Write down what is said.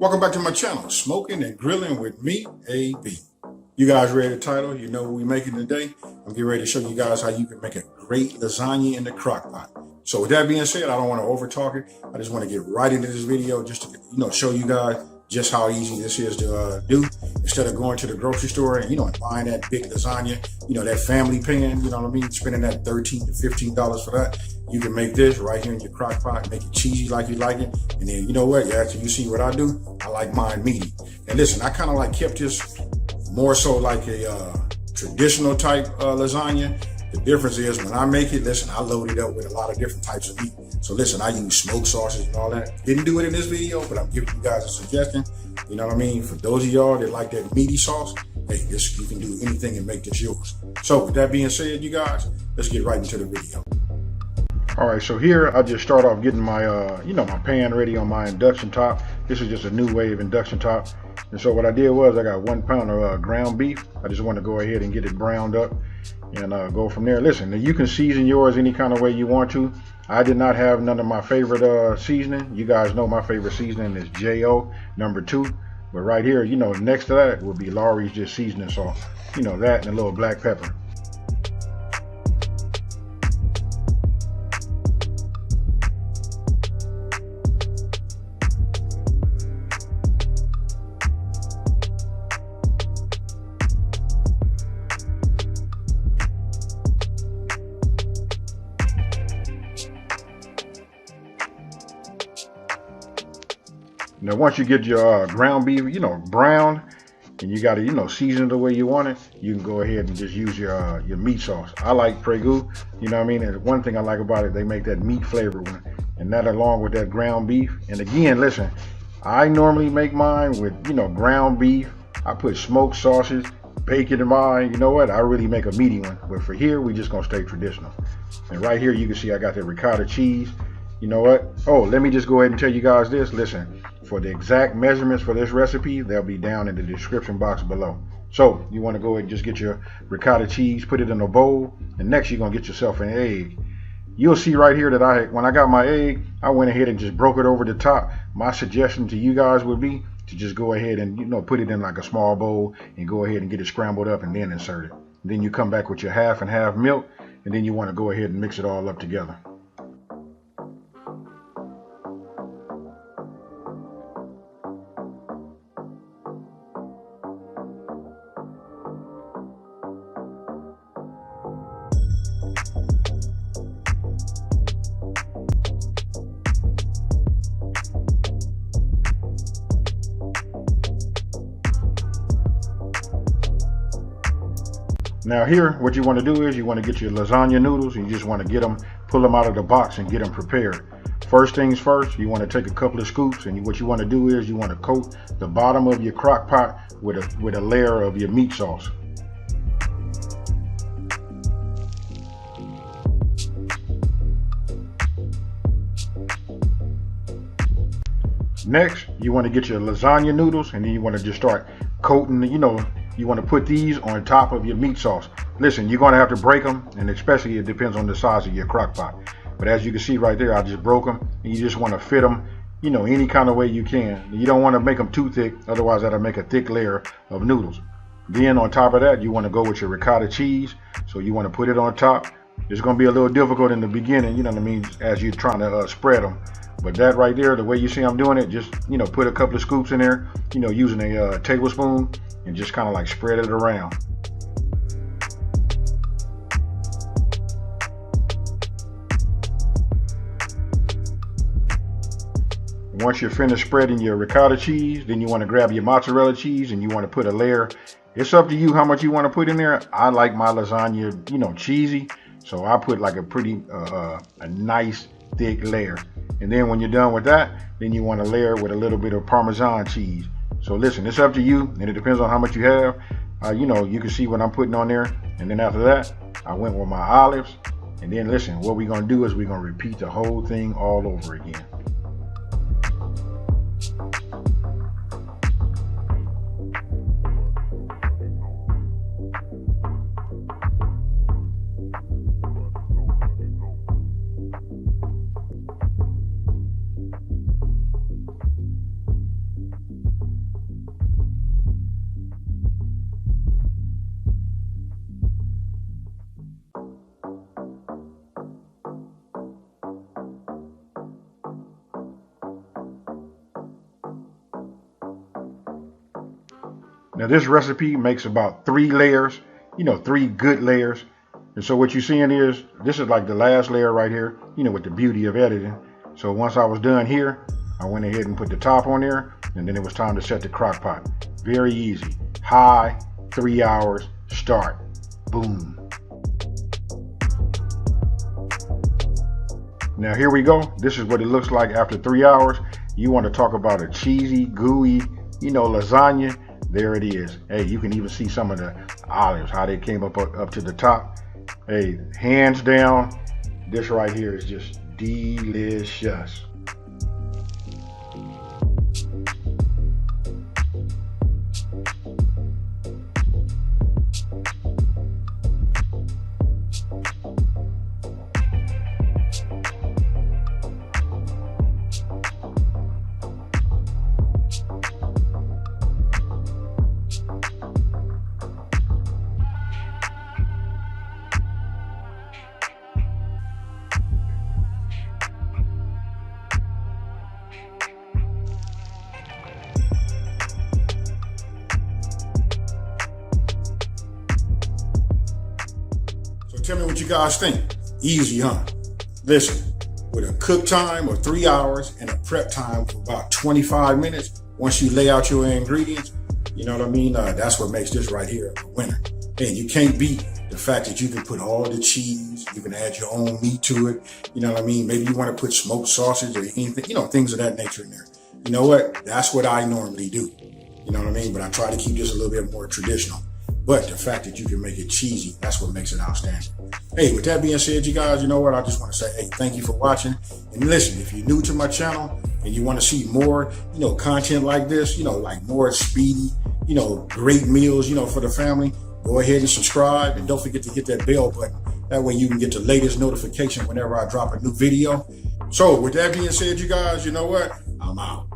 Welcome back to my channel, Smoking and Grilling with me, AB. You guys read the title, you know what we're making today. I'm getting ready to show you guys how you can make a great lasagna in the crock pot. So with that being said, I don't want to over talk it. I just want to get right into this video just to show you guys just how easy this is to do. Instead of going to the grocery store and and buying that big lasagna, that family pan, spending that $13 to $15 for that. You can make this right here in your crock pot, make it cheesy like you like it. And then you know what, after you see what I do, I like mine meaty. And listen, I kind of like kept this more so like a traditional type lasagna. The difference is when I make it, listen, I load it up with a lot of different types of meat. So listen, I use smoked sausages and all that. Didn't do it in this video, but I'm giving you guys a suggestion. You know what I mean? For those of y'all that like that meaty sauce, hey, you can do anything and make this yours. So with that being said, you guys, let's get right into the video. All right, so here I just start off getting my, my pan ready on my induction top. This is just a new wave induction top. And so what I did was I got 1 pound of ground beef. I just want to go ahead and get it browned up and go from there. Listen, you can season yours any kind of way you want to. I did not have none of my favorite seasoning. You guys know my favorite seasoning is JO #2. But right here, next to that will be Lawry's just seasoning sauce. That and a little black pepper. Now, once you get your ground beef, browned, and you got to, season it the way you want it, you can go ahead and just use your meat sauce. I like Prego, and one thing I like about it, they make that meat flavor one, and that along with that ground beef. And again, listen, I normally make mine with, ground beef. I put smoked sausage, bacon in mine. You know what? I really make a meaty one. But for here, we just going to stay traditional. And right here, you can see I got the ricotta cheese. You know what? Oh, let me just go ahead and tell you guys this. Listen, for the exact measurements for this recipe, they'll be down in the description box below. So you want to go ahead and just get your ricotta cheese, put it in a bowl, and next you're going to get yourself an egg. You'll see right here that when I got my egg, I went ahead and just broke it over the top. My suggestion to you guys would be to just go ahead and put it in like a small bowl and go ahead and get it scrambled up and then insert it. Then you come back with your half and half milk, and then you want to go ahead and mix it all up together. Now here, what you want to do is you want to get your lasagna noodles, and you just want to pull them out of the box and get them prepared. First things first, you want to take a couple of scoops, and what you want to do is you want to coat the bottom of your crock pot with a layer of your meat sauce. Next, you want to get your lasagna noodles, and then you want to just start coating, you want to put these on top of your meat sauce. Listen, you're going to have to break them, and especially it depends on the size of your crock pot. But as you can see right there, I just broke them, and you just want to fit them, any kind of way you can. You don't want to make them too thick, otherwise that'll make a thick layer of noodles. Then on top of that, you want to go with your ricotta cheese. So you want to put it on top. It's going to be a little difficult in the beginning, as you're trying to spread them. But that right there, the way you see I'm doing it, just, put a couple of scoops in there, using a tablespoon, and just kind of like spread it around. Once you're finished spreading your ricotta cheese, then you want to grab your mozzarella cheese and you want to put a layer. It's up to you how much you want to put in there. I like my lasagna, cheesy. So I put like a pretty, a nice thick layer. And then when you're done with that, then you want to layer with a little bit of Parmesan cheese. So listen, it's up to you, and it depends on how much you have. You can see what I'm putting on there. And then after that, I went with my olives. And then listen, what we're going to do is we're going to repeat the whole thing all over again. Now this recipe makes about 3 layers, 3 good layers. And so what you're seeing is, this is like the last layer right here, with the beauty of editing. So once I was done here, I went ahead and put the top on there, and then it was time to set the crock pot. Very easy. High, 3 hours, start. Boom. Now here we go. This is what it looks like after 3 hours. You want to talk about a cheesy, gooey, lasagna. There it is. Hey, you can even see some of the olives, how they came up to the top. Hey, hands down, this right here is just delicious. Tell me what you guys think. Easy, huh? Listen, with a cook time of 3 hours and a prep time of about 25 minutes, once you lay out your ingredients, you know what I mean? That's what makes this right here a winner. And you can't beat the fact that you can put all the cheese, you can add your own meat to it. You know what I mean? Maybe you want to put smoked sausage or anything, things of that nature in there. You know what? That's what I normally do. You know what I mean? But I try to keep this a little bit more traditional. But the fact that you can make it cheesy, that's what makes it outstanding. Hey, with that being said, you guys, you know what? I just want to say, hey, thank you for watching. And listen, if you're new to my channel and you want to see more, content like this, like more speedy, great meals, for the family, go ahead and subscribe. And don't forget to hit that bell button. That way you can get the latest notification whenever I drop a new video. So with that being said, you guys, you know what? I'm out.